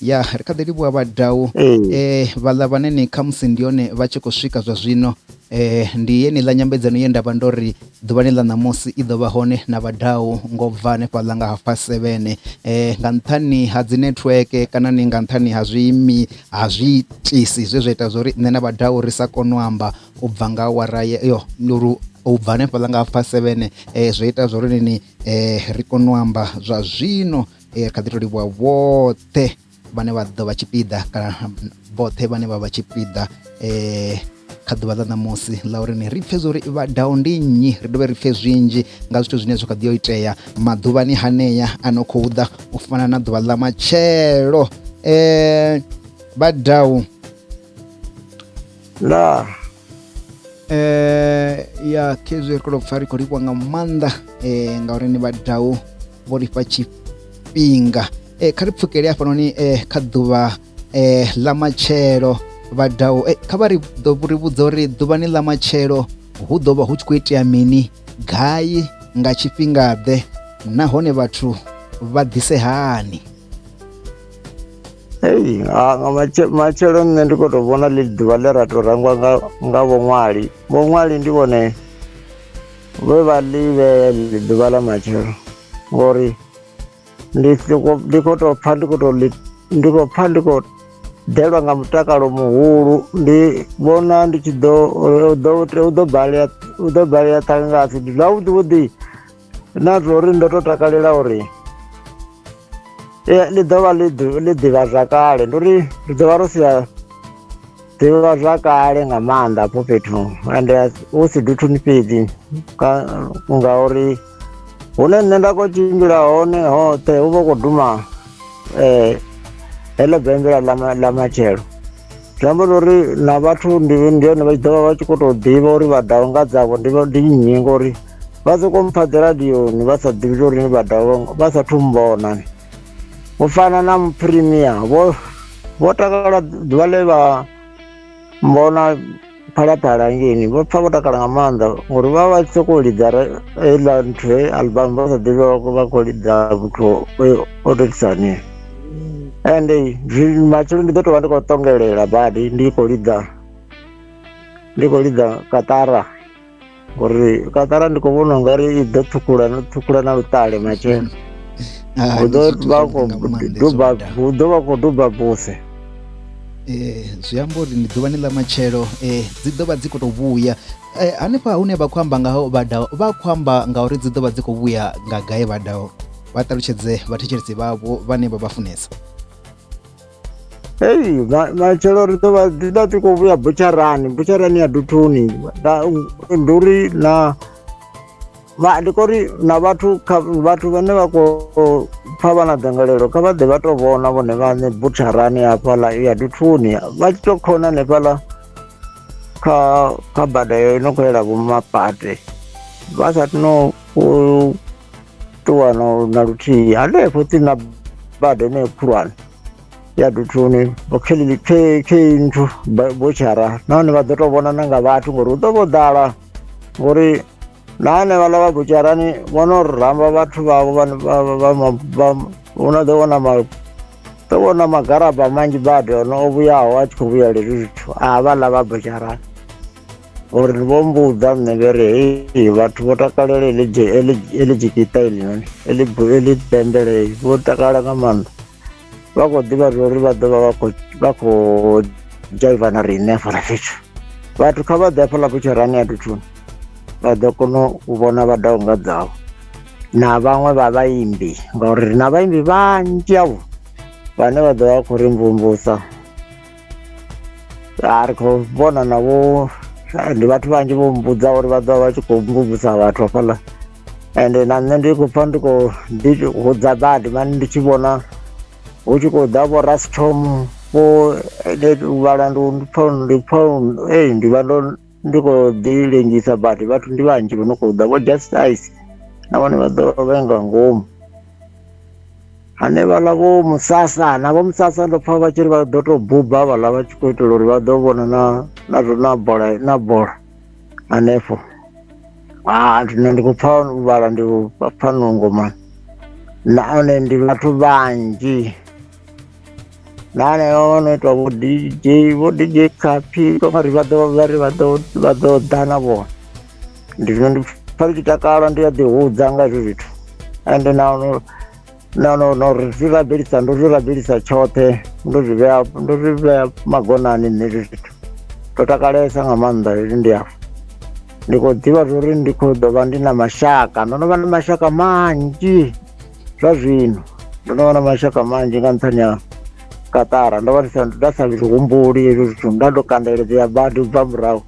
ya ri kha ḓi livhuwa vhadau vhaḽa vhane ni kha musi ndi yone vha tshi khou swika zwa zwino ndi yeneiḽa nyambedzano ye ndavha ndo ri ḓuvhani ḽa ṋamusi i ḓo vha hone na vhadau ngo bva hanefhaḽa nga half past 7 nga nṱhani ha dzi netiweke kana ni nga nṱhani ha ha zwiitisi zwe zwa ita zwa uri nṋe na vhadau ri sa kone u amba u bva nga awara u bva hanefhaḽa nga half past 7 zwo ita zwa uri ni ri kone u amba zwa zwino kha ḓi tou livhuwa vhoṱhe vhane vha ḓo vha tshipiḓa kana vhoṱhe vhane vha vha tshipiḓa kha ḓuvha ḽa ṋamusi ḽa uri ni ri pfhe zwa uri vhadau ndi nnyi, ri dovhe ri pfhe zwinzhi nga zwithu zwine zwa kha ḓi yo itea maḓuvhani haneya a no khou ḓa u fana na ḓuvha ḽa matshelo. Vhadau ya khezwi ri khou pfha ri khou livhuwa nga maanḓa ngauri ni vhadau vho ri fha tshifhinga kha ri pfhukele hafhanoni kha ḓuvha ḽa matshelo vhadau kha vha ri vhudza uri ḓuvhani ḽa matshelo hu ḓo vha hu tshi khou itea mini, gai, nga tshifhingaḓe, nahone vhathu vha ḓise hani? Matshelo nṋe ndi khou tou vhona ḽi ḓuvha ḽe ra tou rangwa nga vhoṅwali ndi vhone vhe vha ḽi vhea ḽi ḓuvha ḽa matshelo ngori ndi khou tou pfha ndi khou ḓelwa nga mutakalo muhulu. Ndi vhona ndi tshi ḓo balea ṱhangasi ndi zwavhuḓi na zwa uri ndo tou takalela uri ḽi ḓovha ḽi ḓivha zwakale, ndi uri ri ḓovha ro sia ḓivha zwakale nga maanḓa afho fhethu ende hu si duthuni fhedzi ngauri hune nṋe nda khou tshimbila hone hoṱhe hu vha khou duma heḽo bembela ḽa matshelo. Zwi amba uri na vhathu ndi hone vha tshi ḓovha vha tshi khou tou ḓivha uri vhadau nga dzavho ndi nnyi ngori vha sokou mpha dzi radioni vha sa ḓivhi uri ni vhadau vha sathu mbona. U fana na Premier vho takala ḓuvha ḽe vha mbona Phalaphala ngeni, vho pfha vho takala nga maanḓa ngori vha vha tshi sokou lidza heiḽa nthu album vha sa ḓivhi vha khou lidza muthu o totisani. Ende matshelo ndi ḓo tou vha ndi khou ṱongelela badi ndi khou lidza Katara ngori Katara ndi khou vhona ungari i ḓo ṱhukhula na luṱale matshelo. Hu ḓo vha khou duba buse. Zwi amba uri ndi ḓuvhani ḽa matshelo dzi ḓo vha dzi khou tou vhuya hanefha hune vha khou amba ngaho vhadau vha khou amba ngauri dzi ḓo vha dzi khou vhuya nga gai vhadau? Vha ṱalutshedze vhathetshelesi vhavho vhane vha vha funesa. Matshelo ri ḓo vha dzi khou vhuya butsharani ya Duthuni ndi uri ndi khou ri na vhathu vhane vha khou pfha vha na dzangalelo kha vha ḓe vha tou vhona vhone vhaṋe butsharani hafhaḽa ya Duthuni vha tshi tou khona hanefhaḽa kha bada yo no khou yela Vho Mapate vha sathu no ṱuwa na luthihi hanefho tsini na bada heneyo khulwane ya Duthuni khe nthu butshara nahone vha ḓo tou vhona na nga vhathu ngori hu ḓo vho ḓala ngori na hanevhaḽa vha butsharani vho no ramba vhathu vhavho una ḓo vhona magaraba manzhi badi ono o vhuyaho a tshi khou vhuya lezwi zwithu havhaḽa vha butsharani uri ndi vho mbudza nṋe vheri hei vhathu vho takalela eḽi dzikita eḽinoni eḽi bembele vho takala nga maanḓa vha khou ḓivha zwa uri vha ḓovha vha khou dzhaiva na riṋe hafhaḽa fhethu. Vhathu kha vha ḓe hafhaḽa butsharani ya Duthuni vha ḓo kona u vhona vhadau nga dzavho na vhaṅwe vha vhaimbi ngauri ri na vhaimbi vhanzhi avho vhane vha ḓo vha khou ri mvumvusa. Ri khou vhona navho ndi vhathu vhanzhi vho mbudza uri vha ḓovha vha tshi khou mvumvusa vhathu hafhaḽa ende na nṋe ndi khou pfha ndi khou dza badi mani ndi tshi vhona hu tshi khou ḓa vho Rastom vho vhalandu ndi vha ndi khou ḓi lengisa badi vhathu ndi vhanzhi vho no khou ḓa vho Justice na vhone vha ḓo vha nga ngomu hanevhaḽa vho Musasa ndo pfha vha tshi ri vha ḓo tou buba havhaḽa vha tshi khou itela uri vha ḓo vhona na bola hanefho. Zwino ndi khou pfha vhala ndi pfha nungo mani nahone ndi vhathu vhanzhi nane vanoitwa vo DJ Kapi vari vaḓo ḓa na vona. Ndi zwino ndi pfha ndi tshi takala ndi a ḓihudza nga hezwo zwithu, ende no ri zwi rabelisa, ndo zwi rabelisa tshoṱhe, ndo zwi vhea magonani nne hezwo zwithu. Ndo takalesa nga maanḓa hezwi ndi afho. Ndi khou ḓivha zwo uri ndi khou ḓo vha ndi na mashaka, ndo no vha na mashaka manzhi zwa zwino. Ndo no vha na mashaka manzhi nga nṱhani ha Katara, ndo vha nda sa zwi humbuli hezwo zwithu, nda ndo kandeledzea badi u bva murahu.